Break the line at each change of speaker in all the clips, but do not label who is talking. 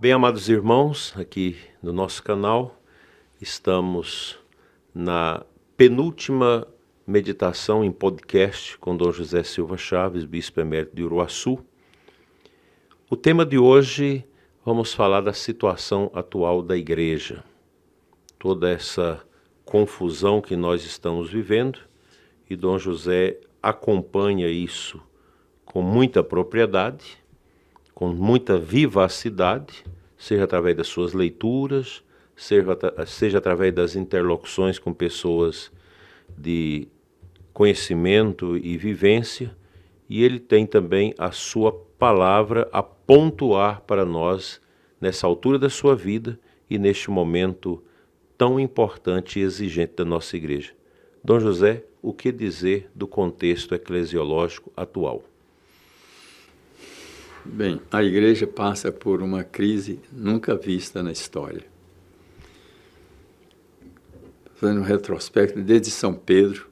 Bem, amados irmãos, aqui no nosso canal, estamos na penúltima meditação em podcast com Dom José Silva Chaves, Bispo Emérito de Uruaçu. O tema de hoje, vamos falar da situação atual da Igreja. Toda essa confusão que nós estamos vivendo, e Dom José acompanha isso com muita propriedade, com muita vivacidade, seja através das suas leituras, seja através das interlocuções com pessoas de conhecimento e vivência, e ele tem também a sua palavra a pontuar para nós nessa altura da sua vida e neste momento tão importante e exigente da nossa igreja. Dom José, o que dizer do contexto eclesiológico atual?
Bem, a igreja passa por uma crise nunca vista na história. Fazendo um retrospecto, desde São Pedro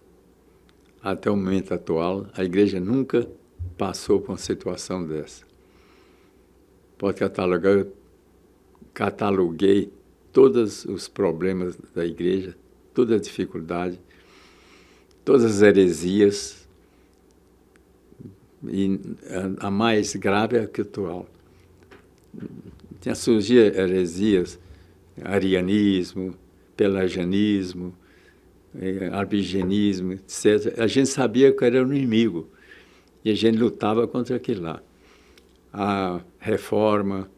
até o momento atual, a igreja nunca passou por uma situação dessa. Pode catalogar, eu cataloguei todos os problemas da igreja, toda a dificuldade, todas as heresias, e a mais grave é a atual. Tinha surgido heresias, arianismo, pelagianismo, albigenismo, etc. A gente sabia que era um inimigo e a gente lutava contra aquilo lá. A reforma,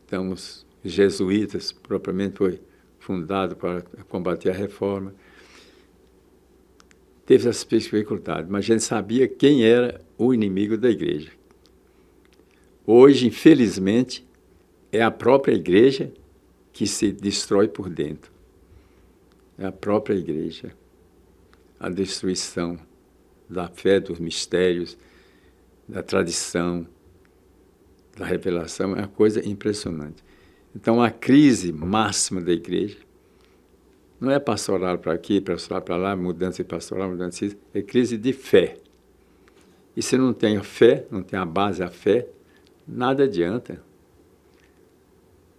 então os jesuítas, propriamente foi fundado para combater a reforma. Teve essa dificuldade, mas a gente sabia quem era o inimigo da igreja. Hoje, infelizmente, é a própria igreja que se destrói por dentro. É a própria igreja. A destruição da fé, dos mistérios, da tradição, da revelação, é uma coisa impressionante. Então, a crise máxima da igreja não é pastoral para aqui, pastoral para lá, mudança de pastoral, mudança de... É crise de fé. E se não tem a fé, não tem a base, a fé, nada adianta.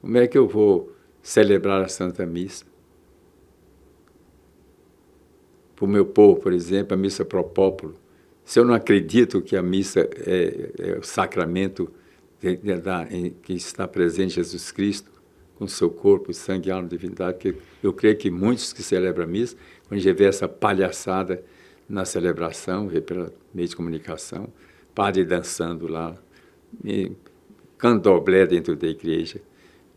Como é que eu vou celebrar a Santa Missa? Para o meu povo, por exemplo, a missa pro popolo. Se eu não acredito que a missa é o sacramento que está presente em Jesus Cristo, com seu corpo, sangue, alma, divindade, que eu creio que muitos que celebram a missa, quando a gente vê essa palhaçada na celebração, vê pela meio de comunicação, padre dançando lá, candomblé dentro da igreja,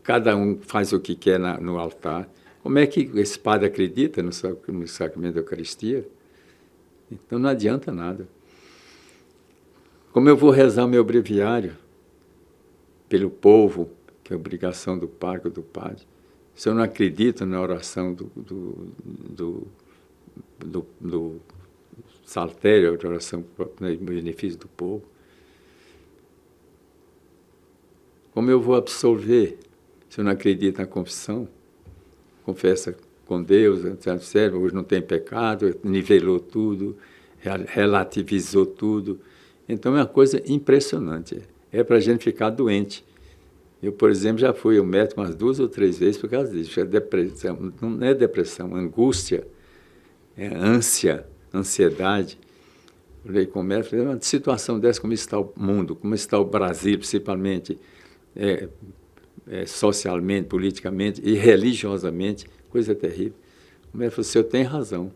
cada um faz o que quer no altar. Como é que esse padre acredita no sacramento da Eucaristia? Então não adianta nada. Como eu vou rezar o meu breviário pelo povo, que é a obrigação do pároco, do padre, se eu não acredito na oração do saltério, a oração em benefício do povo, como eu vou absolver se eu não acredito na confissão? Confessa com Deus, hoje não tem pecado, nivelou tudo, relativizou tudo. Então é uma coisa impressionante. É para a gente ficar doente. Eu, por exemplo, já fui ao médico umas 2 ou 3 vezes por causa disso. É depressão, não é depressão, angústia, é ânsia, ansiedade. Eu falei com o médico, falei, uma situação dessa, como está o mundo, como está o Brasil, principalmente, socialmente, politicamente e religiosamente, coisa terrível. O médico falou, o senhor tem razão.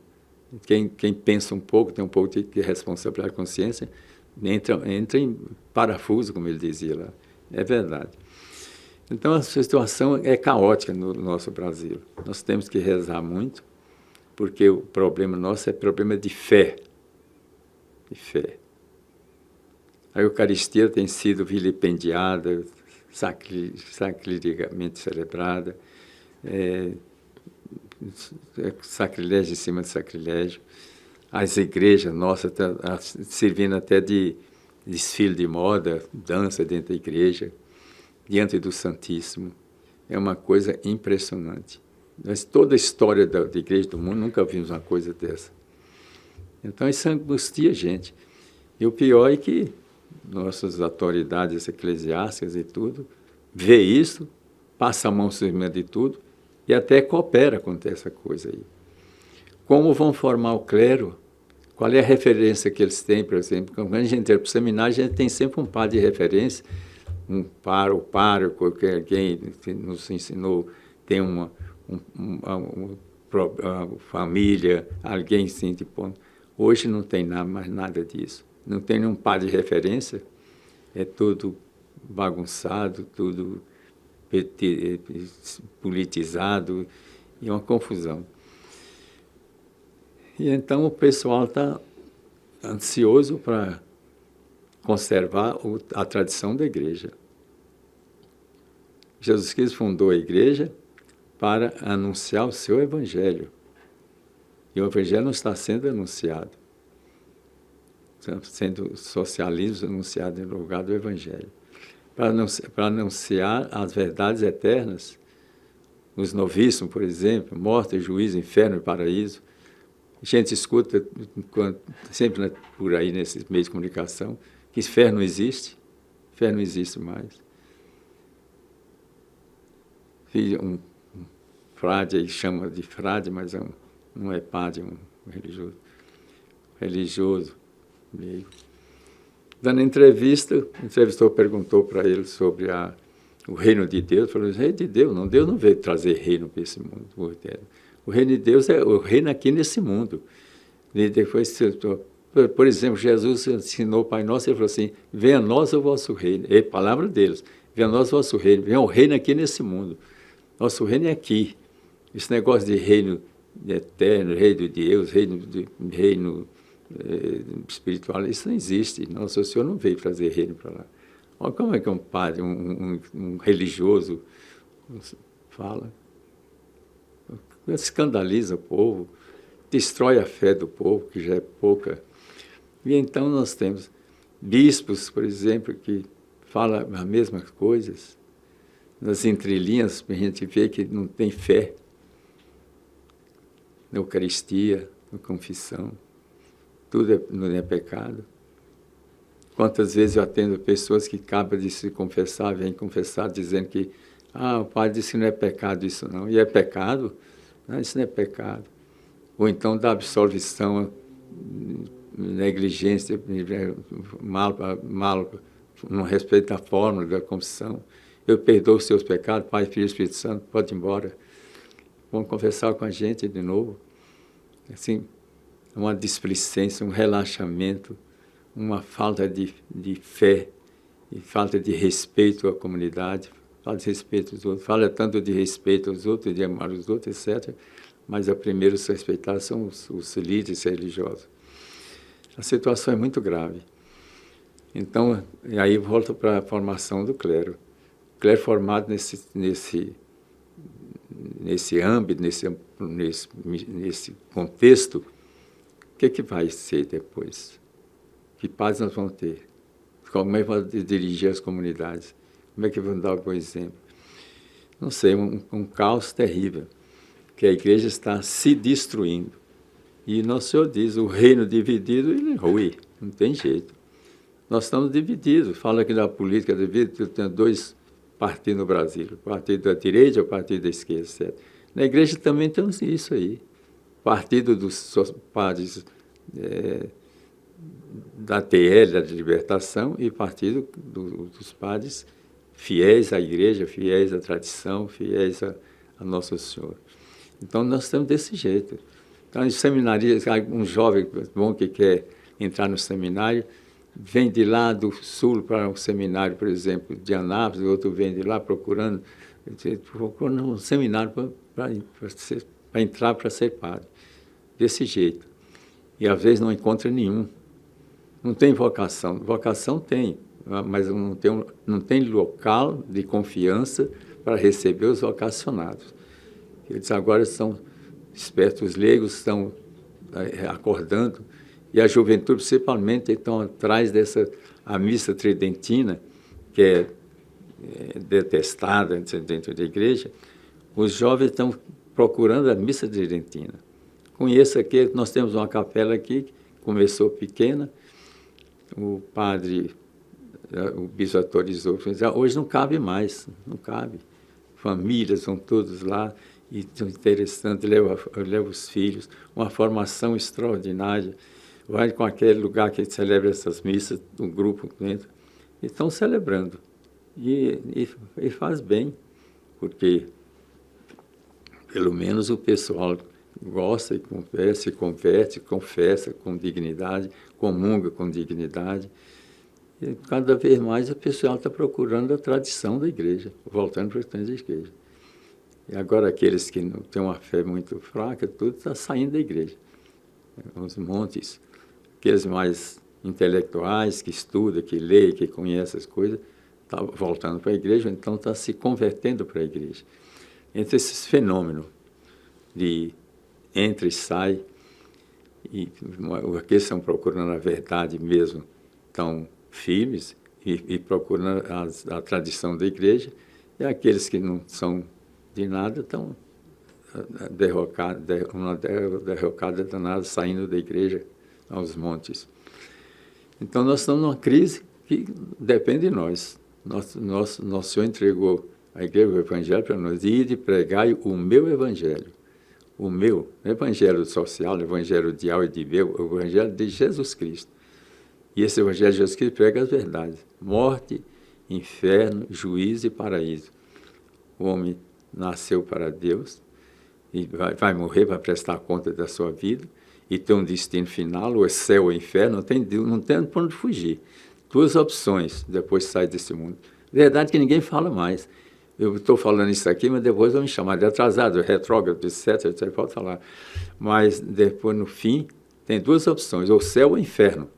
Quem pensa um pouco, tem um pouco de responsabilidade, consciência, entra em parafuso, como ele dizia lá. É verdade. Então, a situação é caótica no nosso Brasil. Nós temos que rezar muito, porque o problema nosso é problema de fé. De fé. A Eucaristia tem sido vilipendiada, sacrilegamente celebrada, sacrilégio em cima de sacrilégio. As igrejas nossas servindo até de desfile de moda, dança dentro da igreja, diante do Santíssimo. É uma coisa impressionante. Mas toda a história da igreja do mundo, nunca vimos uma coisa dessa. Então, isso angustia a gente. E o pior é que nossas autoridades eclesiásticas e tudo vê isso, passa a mão por cima de tudo e até coopera com essa coisa aí. Como vão formar o clero? Qual é a referência que eles têm, por exemplo? Quando a gente entra para o seminário, a gente tem sempre um par de referência, o pároco, que alguém nos ensinou, tem uma família, alguém assim, tipo, hoje não tem mais nada disso. Não tem nenhum par de referência, é tudo bagunçado, tudo politizado, e uma confusão. E então o pessoal está ansioso para conservar a tradição da igreja. Jesus Cristo fundou a igreja para anunciar o seu evangelho. E o evangelho não está sendo anunciado. Está sendo socialismo anunciado em lugar do evangelho. Para anunciar as verdades eternas, os novíssimos, por exemplo, morte, juízo, inferno e paraíso. A gente escuta sempre por aí, nesses meios de comunicação, que inferno não existe. Inferno não existe mais. Um frade, aí chama de frade, mas não é padre, é um religioso. Religioso, meio. Dando entrevista, o entrevistador perguntou para ele sobre o reino de Deus. Falou, o reino de Deus não veio trazer reino para esse mundo. O reino de Deus é o reino aqui nesse mundo. E depois, por exemplo, Jesus ensinou o Pai Nosso, ele falou assim, venha a nós o vosso reino. É a palavra deles. Venha a nós o vosso reino. Venha o reino aqui nesse mundo. Nosso reino é aqui. Esse negócio de reino eterno, reino de Deus, reino espiritual, isso não existe. Nosso Senhor não veio trazer reino para lá. Olha como é que um padre, um religioso fala. Escandaliza o povo, destrói a fé do povo, que já é pouca. E então nós temos bispos, por exemplo, que falam as mesmas coisas. Nas entrelinhas, a gente vê que não tem fé na Eucaristia, na confissão. Tudo não é pecado. Quantas vezes eu atendo pessoas que acabam de se confessar, vêm confessar dizendo que o padre disse que não é pecado isso não. E é pecado? Não, isso não é pecado. Ou então dá absolvição, negligência, mal não respeita a fórmula da confissão. Eu perdoo os seus pecados, Pai, Filho e Espírito Santo, pode ir embora. Vão confessar com a gente de novo. Assim, uma displicência, um relaxamento, uma falta de fé e falta de respeito à comunidade, falta de respeito aos outros, fala tanto de respeito aos outros, de amar os outros, etc., mas a primeiro se respeitar são os líderes religiosos. A situação é muito grave. Então, aí volto para a formação do clero. O clero formado nesse âmbito, nesse contexto, o que vai ser depois? Que paz nós vamos ter? Como é que vamos dirigir as comunidades? Como é que vamos dar o bom exemplo? Não sei, um caos terrível, que a igreja está se destruindo. E nosso Senhor diz, o reino dividido, ele é ruim, não tem jeito. Nós estamos divididos. Fala aqui da política dividida, tem dois partidos no Brasil, o partido da direita e o partido da esquerda, etc. Na igreja também temos isso aí. Partido dos padres da TL, da libertação, e partido dos padres fiéis à igreja, fiéis à tradição, fiéis a Nosso Senhor. Então, nós estamos desse jeito. Então, em seminaria, um jovem bom que quer entrar no seminário, vem de lá do sul para um seminário, por exemplo, de Anápolis, o outro vem de lá procurando um seminário para entrar para ser padre. Desse jeito. E às vezes não encontra nenhum. Não tem vocação. Vocação tem, mas não tem local de confiança para receber os vocacionados. Eles agora são espertos, os leigos estão acordando, e a juventude, principalmente, estão atrás a missa tridentina, que é detestada dentro da igreja. Os jovens estão procurando a missa tridentina. Conheça aqui, nós temos uma capela aqui, que começou pequena, o padre O bispo autorizou. Hoje não cabe mais, não cabe. Famílias vão todos lá, e interessante, leva os filhos, uma formação extraordinária. Vai com aquele lugar que celebra essas missas, um grupo dentro, e estão celebrando. E faz bem, porque pelo menos o pessoal gosta e conversa, confessa com dignidade, comunga com dignidade. E cada vez mais o pessoal está procurando a tradição da igreja, voltando para as tradições da igreja. E agora aqueles que não têm uma fé muito fraca, tudo está saindo da igreja. Os montes, aqueles mais intelectuais, que estudam, que leem, que conhecem as coisas, está voltando para a igreja, então está se convertendo para a igreja. Entre esses fenômenos de entra e sai, e aqueles que estão procurando a verdade mesmo, estão firmes e procurando a tradição da igreja, e aqueles que não são de nada estão uma derrocada danada, saindo da igreja aos montes. Então nós estamos numa crise que depende de nós. Nosso Senhor entregou a igreja, o evangelho para nós, e de pregar o meu evangelho. O meu, evangelho social, o evangelho de Al e de meu, o evangelho de Jesus Cristo. E esse evangelho de Jesus Cristo prega as verdades. Morte, inferno, juízo e paraíso. O homem nasceu para Deus e vai morrer para prestar conta da sua vida e tem um destino final, ou é céu ou inferno, não tem para onde fugir. Duas opções, depois sai desse mundo. Verdade que ninguém fala mais. Eu estou falando isso aqui, mas depois vão me chamar de atrasado, retrógrado, etc, pode falar. Mas depois, no fim, tem duas opções, ou céu ou inferno.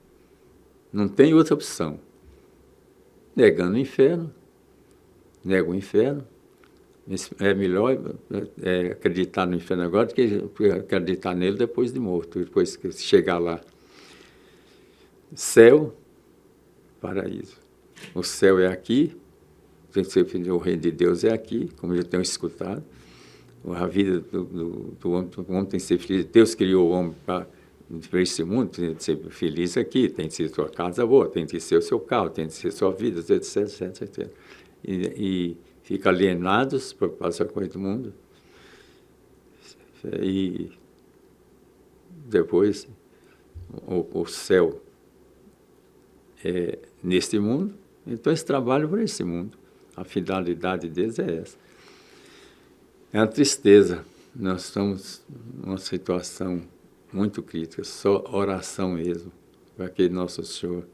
Não tem outra opção. Negando o inferno, nega o inferno. É melhor acreditar no inferno agora do que acreditar nele depois de morto, depois que chegar lá. Céu, paraíso. O céu é aqui, o reino de Deus é aqui, como já tenho escutado. A vida do homem tem que ser feliz. Deus criou o homem para esse mundo, tem que ser feliz aqui, tem que ser sua casa boa, tem que ser o seu carro, tem que ser sua vida, etc. E fica alienados por passar com o mundo. E depois o céu é neste mundo, então eles trabalham para esse mundo. A finalidade deles é essa. É uma tristeza. Nós estamos numa situação muito crítica, só oração mesmo, para que Nosso Senhor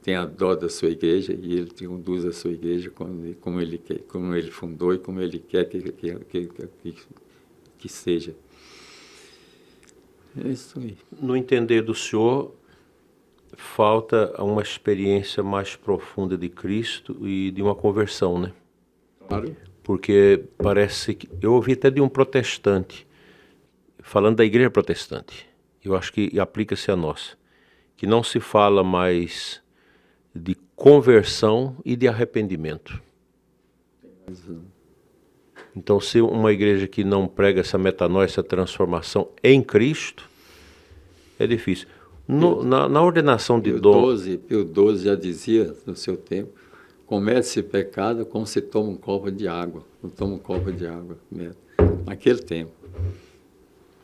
tenha dó da sua igreja e Ele conduz a sua igreja como Ele quer, como Ele fundou e como Ele quer que seja. É isso aí.
No entender do senhor, falta uma experiência mais profunda de Cristo e de uma conversão, né?
Claro.
Porque parece que... Eu ouvi até de um protestante, falando da igreja protestante, eu acho que aplica-se a nós, que não se fala mais de conversão e de arrependimento. Então, se uma igreja que não prega essa metanoia, essa transformação em Cristo, é difícil. Na ordenação de dom...
Pio XII já dizia, no seu tempo, comete-se pecado como se toma um copo de água. Não toma um copo de água mesmo. Naquele tempo.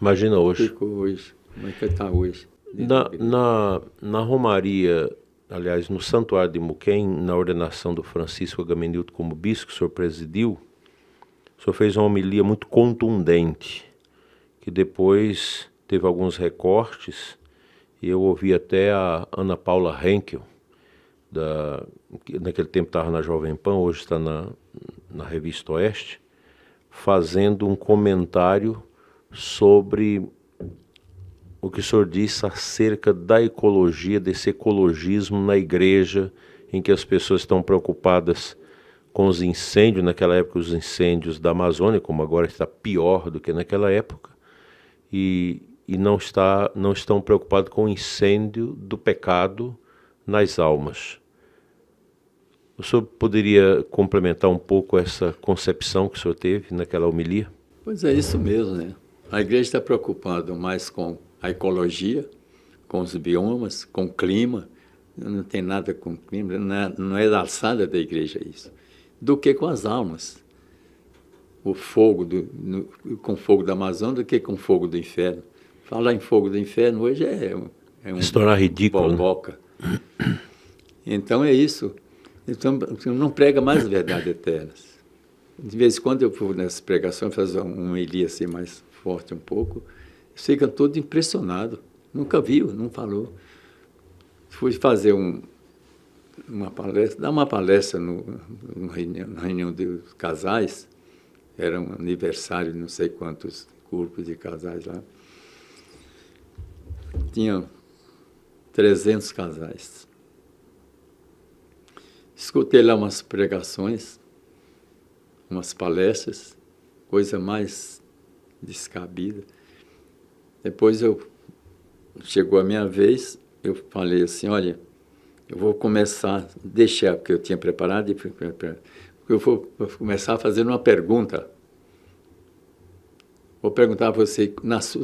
Imagina hoje.
Ficou hoje. Como é que está hoje?
Na Romaria, aliás, no Santuário de Muquem, na ordenação do Francisco Agamenildo como bispo, que o senhor presidiu, o senhor fez uma homilia muito contundente, que depois teve alguns recortes, e eu ouvi até a Ana Paula Henkel, que naquele tempo estava na Jovem Pan, hoje está na Revista Oeste, fazendo um comentário sobre o que o senhor disse acerca da ecologia, desse ecologismo na igreja, em que as pessoas estão preocupadas com os incêndios, naquela época os incêndios da Amazônia, como agora está pior do que naquela época, e não estão preocupados com o incêndio do pecado nas almas. O senhor poderia complementar um pouco essa concepção que o senhor teve naquela homilia?
Pois é, isso mesmo, né? A igreja está preocupada mais com a ecologia, com os biomas, com o clima. não tem nada com crime, não é da alçada da igreja isso, do que com as almas. O fogo com fogo da Amazônia do que com fogo do inferno. Falar em fogo do inferno hoje é um
Se tornar ridículo,
boboca. Né? Então é isso. Então não prega mais verdade eterna. De vez em quando eu vou nessa pregação fazer um Eli assim mais forte um pouco, fica todo impressionado. Nunca viu, não falou. Fui fazer uma palestra, dar uma palestra na reunião dos casais. Era um aniversário de não sei quantos grupos de casais lá. Tinha 300 casais. Escutei lá umas pregações, umas palestras, coisa mais descabida. Depois chegou a minha vez, eu falei assim, olha, eu vou começar, deixar, porque eu tinha preparado, eu vou começar fazendo uma pergunta. Vou perguntar a você, nas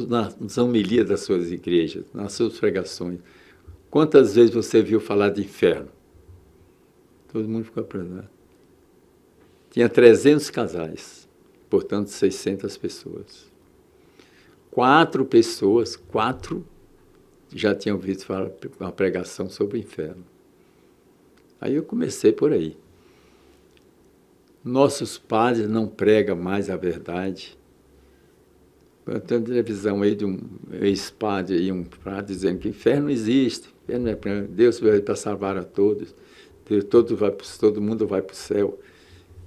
homilias das suas igrejas, nas suas pregações, quantas vezes você viu falar de inferno? Todo mundo ficou apresentado. Tinha 300 casais, portanto 600 pessoas. 4 pessoas já tinham visto falar uma pregação sobre o inferno. Aí eu comecei por aí. Nossos padres não pregam mais a verdade. Eu tenho televisão aí de um ex-padre e um padre dizendo que inferno não existe, inferno é para Deus veio para salvar a todos, todo mundo vai para o céu.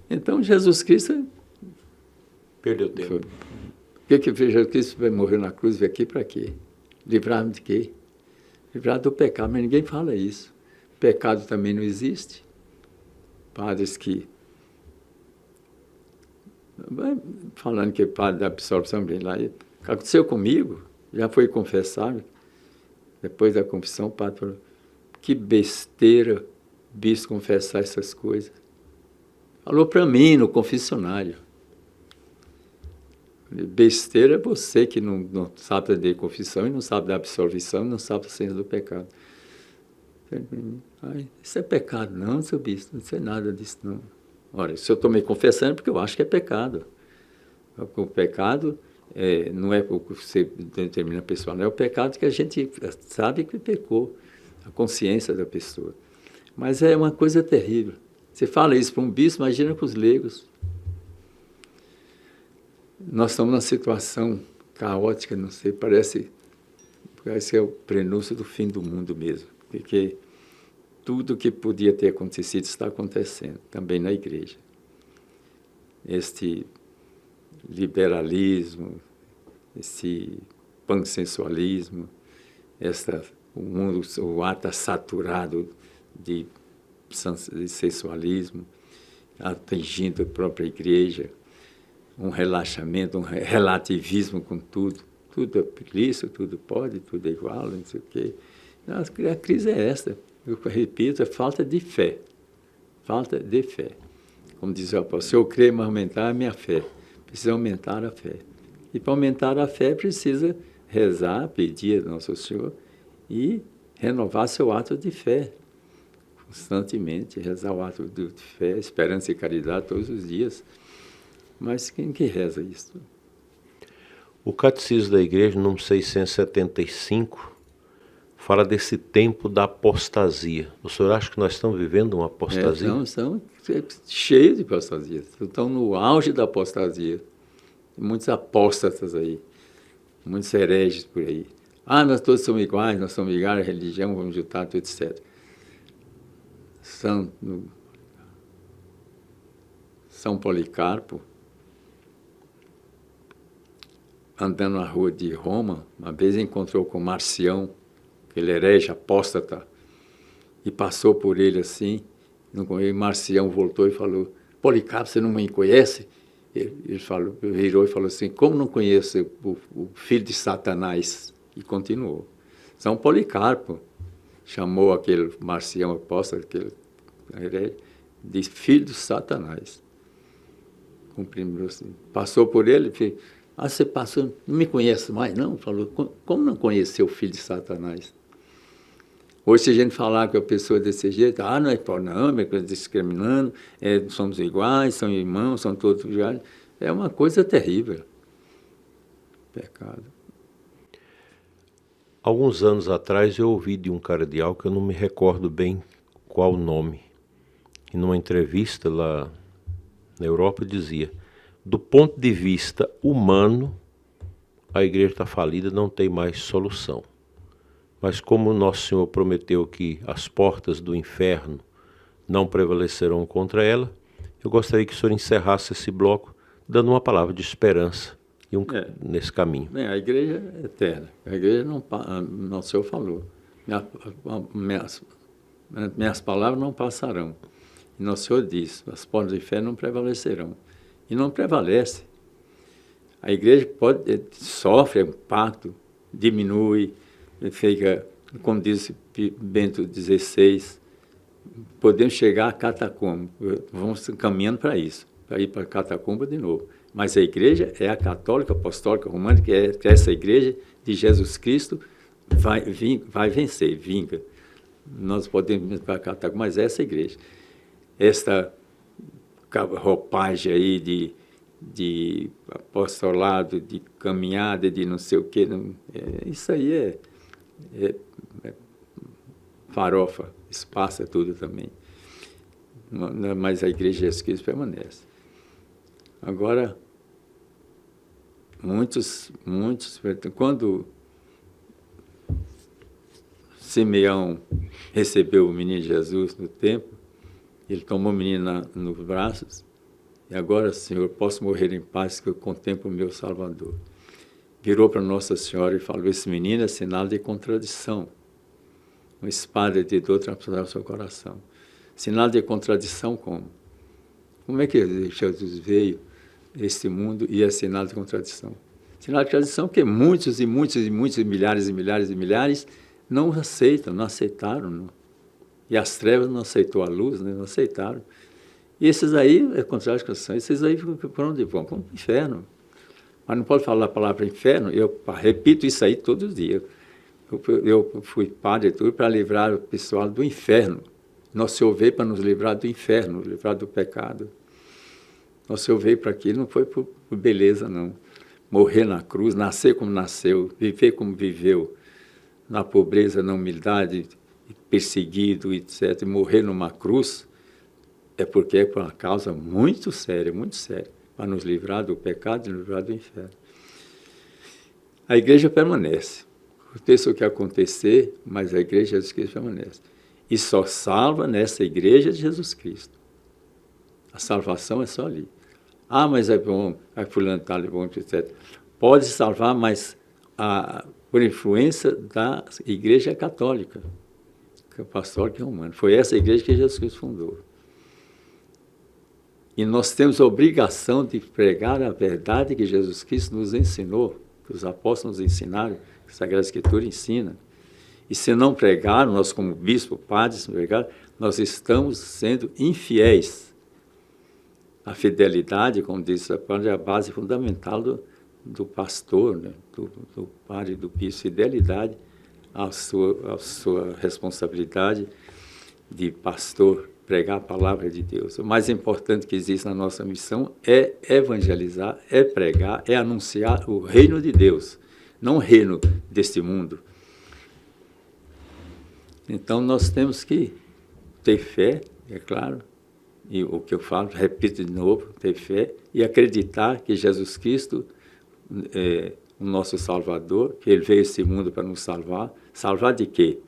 Então Jesus Cristo
perdeu tempo.
O que Jesus Cristo vai morrer na cruz, veio aqui para quê? Livrar-me de quê? Livrar do pecado, mas ninguém fala isso. Pecado também não existe. Padres que falando que é padre da absorção bem lá, aconteceu comigo, já foi confessado. Depois da confissão, o padre falou, que besteira, bispo, confessar essas coisas. Falou para mim no confessionário. Besteira é você que não sabe da confissão e não sabe da absolvição, não sabe da ciência do pecado. Isso é pecado, não, seu bispo, não sei nada disso, não. Ora, se eu estou me confessando, é porque eu acho que é pecado. O pecado não é o que você determina pessoal, não é o pecado que a gente sabe que pecou, a consciência da pessoa. Mas é uma coisa terrível. Você fala isso para um bispo, imagina com os leigos. Nós estamos numa situação caótica, não sei, parece que é o prenúncio do fim do mundo mesmo, porque tudo que podia ter acontecido está acontecendo, também na igreja. Este liberalismo, esse pansensualismo, o ar está saturado de sensualismo, atingindo a própria igreja, um relaxamento, um relativismo com tudo. Tudo é lícito, tudo pode, tudo é igual, não sei o quê. A crise é esta. Eu repito, é falta de fé. Falta de fé. Como diz o apóstolo, se eu crer, mas aumentar a minha fé. Precisa aumentar a fé. E para aumentar a fé, precisa rezar, pedir a Nosso Senhor e renovar seu ato de fé. Constantemente, rezar o ato de fé, esperança e caridade todos os dias. Mas quem que reza isso?
O Catecismo da Igreja, número 675, fala desse tempo da apostasia. O senhor acha que nós estamos vivendo uma apostasia?
Estamos cheios de apostasia. Estão no auge da apostasia. Tem muitos apóstatas aí, muitos hereges por aí. Nós todos somos iguais, nós somos iguais, a religião, vamos juntar, tudo, etc. São Policarpo, andando na rua de Roma, uma vez encontrou com Marcião, aquele herege apóstata, e passou por ele assim, e Marcião voltou e falou, Policarpo, você não me conhece? Ele falou, virou e falou assim, como não conheço o filho de Satanás? E continuou. São Policarpo chamou aquele Marcião apóstata, aquele herege, de filho de Satanás. Cumprimentou assim, passou por ele, você passou, não me conhece mais, não? Falou, como não conheceu o filho de Satanás? Hoje, se a gente falar com a pessoa desse jeito, não é discriminando, somos iguais, são irmãos, são todos iguais, é uma coisa terrível. Pecado.
Alguns anos atrás eu ouvi de um cardeal que eu não me recordo bem qual o nome. E numa entrevista lá na Europa dizia: do ponto de vista humano, a igreja está falida, não tem mais solução. Mas como Nosso Senhor prometeu que as portas do inferno não prevalecerão contra ela, eu gostaria que o senhor encerrasse esse bloco dando uma palavra de esperança nesse caminho.
A igreja é eterna. A igreja não... O Senhor falou. Minhas palavras não passarão. E Nosso Senhor diz, as portas do inferno não prevalecerão. E não prevalece. A igreja sofre impacto, diminui, fica, como disse Bento XVI, podemos chegar a catacumba. Vamos caminhando para isso, para ir para a catacumba de novo. Mas a igreja é a católica, apostólica, romana, que é essa igreja de Jesus Cristo, vai vencer, vinga. Nós podemos ir para a catacumba, mas essa igreja. Esta roupagem aí de apostolado, de caminhada, de não sei o quê, isso aí é farofa, espaça tudo também. Mas a igreja de Jesus Cristo permanece. Agora, muitos, quando Simeão recebeu o menino Jesus no templo, ele tomou o menino nos braços, e agora, Senhor, posso morrer em paz, que eu contemplo o meu Salvador. Virou para Nossa Senhora e falou: esse menino é sinal de contradição. Uma espada de dor transformar o seu coração. Sinal de contradição como? Como é que Jesus veio a este mundo e é sinal de contradição? Sinal de contradição porque muitos, milhares e milhares e milhares não aceitam, não aceitaram. Não. E as trevas não aceitou a luz, né? Não aceitaram. E esses aí, é contrário de contradição, esses aí para onde vão? Para o inferno. Mas não pode falar a palavra inferno, eu repito isso aí todos os dias. Eu fui padre tudo para livrar o pessoal do inferno. Nosso Senhor veio para nos livrar do inferno, livrar do pecado. Nosso Senhor veio para aquilo, não foi por beleza, não. Morrer na cruz, nascer como nasceu, viver como viveu, na pobreza, na humildade, perseguido, etc. E morrer numa cruz é porque é por uma causa muito séria, para nos livrar do pecado e nos livrar do inferno. A igreja permanece. Aconteça o que acontecer, mas a igreja de Jesus Cristo permanece. E só salva nessa igreja de Jesus Cristo. A salvação é só ali. Mas é bom, fulano está bom, etc. Pode salvar, mas por influência da igreja católica, que é apostólica e romana. Foi essa igreja que Jesus Cristo fundou. E nós temos a obrigação de pregar a verdade que Jesus Cristo nos ensinou, que os apóstolos nos ensinaram, que a Sagrada Escritura ensina. E se não pregar, nós como bispo, padres, nós estamos sendo infiéis. A fidelidade, como disse, é a base fundamental do pastor, né? do padre, do bispo. Fidelidade à sua responsabilidade de pastor, pregar a palavra de Deus. O mais importante que existe na nossa missão é evangelizar, é pregar, é anunciar o reino de Deus, não o reino deste mundo. Então, nós temos que ter fé, é claro, e o que eu falo, repito de novo, ter fé e acreditar que Jesus Cristo é o nosso Salvador, que Ele veio a esse mundo para nos salvar. Salvar de quê?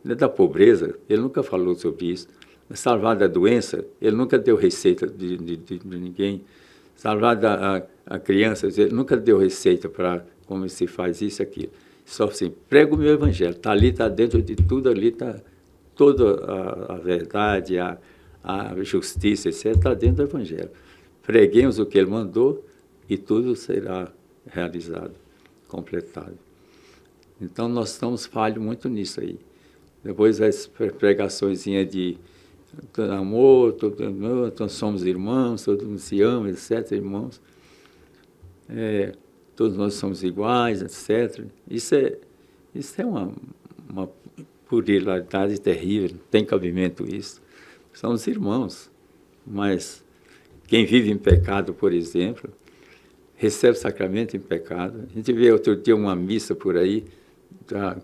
Da pobreza, Ele nunca falou sobre isso. Salvar da doença, Ele nunca deu receita de ninguém. Salvar a criança, Ele nunca deu receita para como se faz isso e aquilo. Só assim, prega o meu evangelho. Está ali, está dentro de tudo, ali está toda a verdade, a justiça, etc. Está dentro do evangelho. Preguemos o que Ele mandou e tudo será realizado, completado. Então, nós estamos falhos muito nisso aí. Depois as pregaçõezinhas de amor, todos somos irmãos, todo mundo se ama, etc., irmãos. Todos nós somos iguais, etc. Isso é uma pluralidade terrível, não tem cabimento isso. Somos irmãos, mas quem vive em pecado, por exemplo, recebe sacramento em pecado. A gente vê outro dia uma missa por aí, da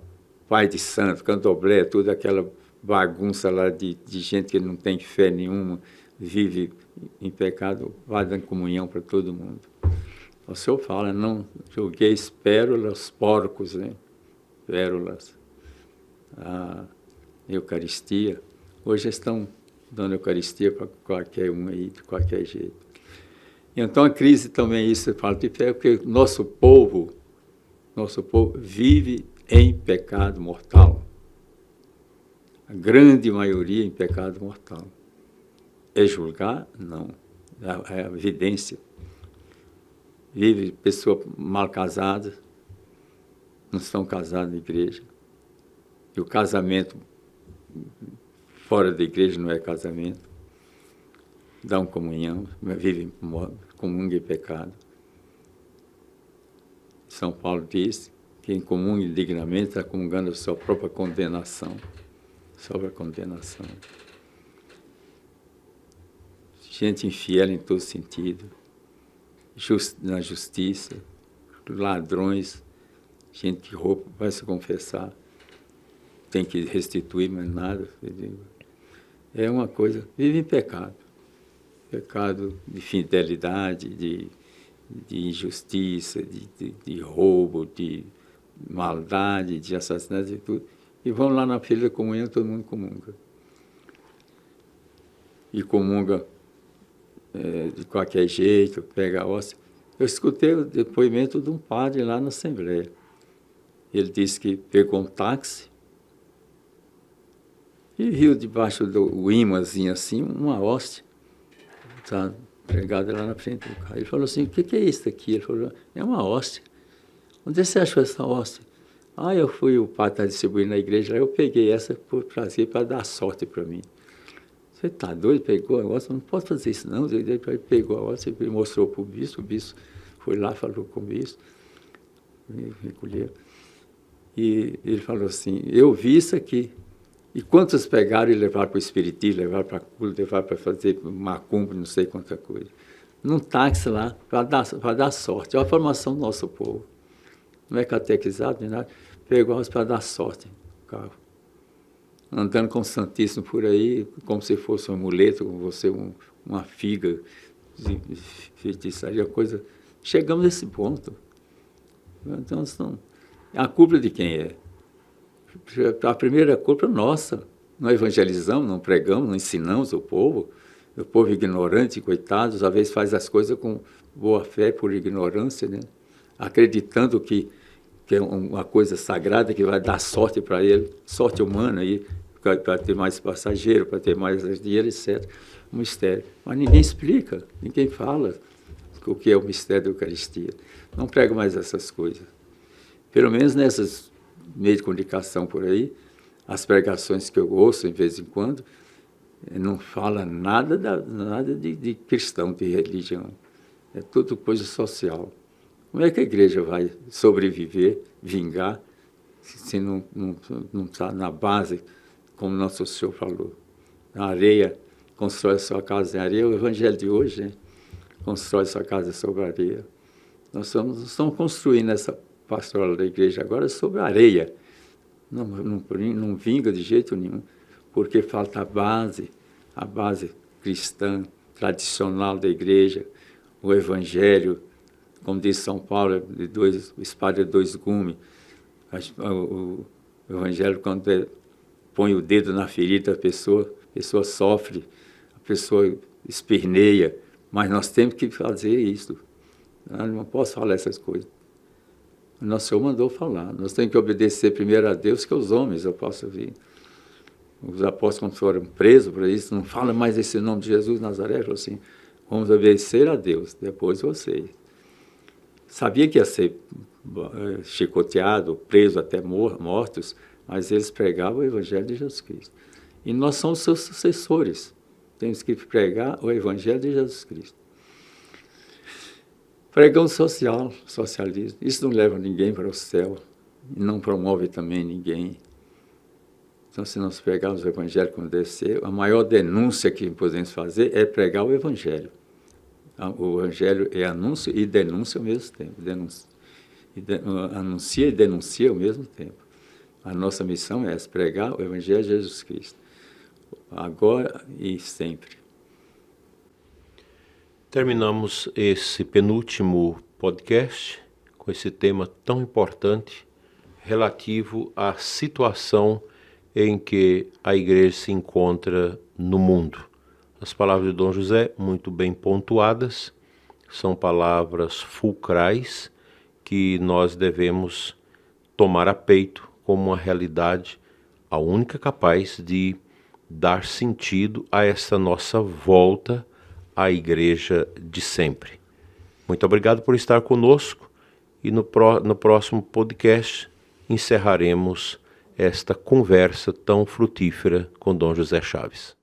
Pai de Santo, candomblé, toda aquela bagunça lá de gente que não tem fé nenhuma, vive em pecado, vai dando comunhão para todo mundo. O Senhor fala, não jogueis pérolas, porcos, né? Pérolas, a Eucaristia. Hoje estão dando Eucaristia para qualquer um aí, de qualquer jeito. Então a crise também é isso, fala de fé, porque nosso povo vive em pecado mortal. A grande maioria em pecado mortal. É julgar? Não. É a evidência. Vive pessoa mal casada, não estão casados na igreja. E o casamento fora da igreja não é casamento. Dão comunhão, vivem comunhão em pecado. São Paulo diz: quem comunga indignamente está comungando a sua própria condenação. Sobre a condenação. Gente infiel em todo sentido. Na justiça, ladrões, gente que rouba, vai se confessar, tem que restituir, mas nada. É uma coisa, vive em pecado. Pecado de fidelidade, de injustiça, de roubo, de maldade, de assassinato e tudo. E vão lá na fila da comunhão, todo mundo comunga. E comunga de qualquer jeito, pega a hóstia. Eu escutei o depoimento de um padre lá na Assembleia. Ele disse que pegou um táxi e viu debaixo do imãzinho assim, uma hóstia. Está pregada lá na frente do carro. Ele falou assim, o que é isso aqui? Ele falou, é uma hóstia. Onde você achou essa hóstia? O padre está distribuindo na igreja, eu peguei essa por prazer, para dar sorte para mim. Você está doido? Pegou a hóstia? Não pode fazer isso, não. Ele pegou a hóstia e mostrou para o bispo foi lá, falou com o bispo, recolheu. E ele falou assim, eu vi isso aqui. E quantos pegaram e levaram para o espiritismo, levaram para cura, levaram para fazer macumba, não sei quanta coisa. Num táxi lá, para dar sorte. É a formação do nosso povo. Não é catequizado nem nada. Pegou a hóstia para dar sorte no carro. Andando com o Santíssimo por aí, como se fosse um amuleto, como você, uma figa, feitiçaria, coisa. Chegamos a esse ponto. Então, a culpa de quem é? A primeira culpa é nossa. Não evangelizamos, não pregamos, não ensinamos o povo ignorante, coitado, às vezes faz as coisas com boa fé, por ignorância, né? Acreditando que é uma coisa sagrada que vai dar sorte para ele, sorte humana, para ter mais passageiro, para ter mais dinheiro, etc. Um mistério. Mas ninguém explica, ninguém fala o que é o mistério da Eucaristia. Não prega mais essas coisas. Pelo menos nessas meios de comunicação por aí, as pregações que eu ouço de vez em quando, não fala nada de cristão, de religião. É tudo coisa social. Como é que a igreja vai sobreviver, vingar, se não está na base, como Nosso Senhor falou? Na areia, constrói a sua casa em areia. O evangelho de hoje, né? Constrói a sua casa sobre a areia. Nós estamos construindo essa pastoral da igreja agora sobre a areia. Não vinga de jeito nenhum, porque falta a base cristã, tradicional da igreja, o evangelho, como diz São Paulo, espada de dois gumes. O evangelho, quando põe o dedo na ferida da pessoa, a pessoa sofre, a pessoa esperneia, mas nós temos que fazer isso. Eu não posso falar essas coisas. O Nosso Senhor mandou falar. Nós temos que obedecer primeiro a Deus que aos homens, eu posso ouvir. Os apóstolos, quando foram presos por isso, não fala mais esse nome de Jesus Nazaré, falou assim, vamos obedecer a Deus, depois vocês. Sabia que ia ser chicoteado, preso até mortos, mas eles pregavam o Evangelho de Jesus Cristo. E nós somos seus sucessores. Temos que pregar o Evangelho de Jesus Cristo. Pregão social, socialismo. Isso não leva ninguém para o céu. E não promove também ninguém. Então, se nós pegarmos o Evangelho como deve ser, a maior denúncia que podemos fazer é pregar o Evangelho. O Evangelho é anúncio e denúncia ao mesmo tempo. Anuncia e denuncia ao mesmo tempo. A nossa missão é essa, pregar o Evangelho de Jesus Cristo, agora e sempre.
Terminamos esse penúltimo podcast com esse tema tão importante relativo à situação em que a igreja se encontra no mundo. As palavras de Dom José, muito bem pontuadas, são palavras fulcrais que nós devemos tomar a peito como uma realidade, a única capaz de dar sentido a essa nossa volta à igreja de sempre. Muito obrigado por estar conosco e no próximo podcast encerraremos esta conversa tão frutífera com Dom José Chaves.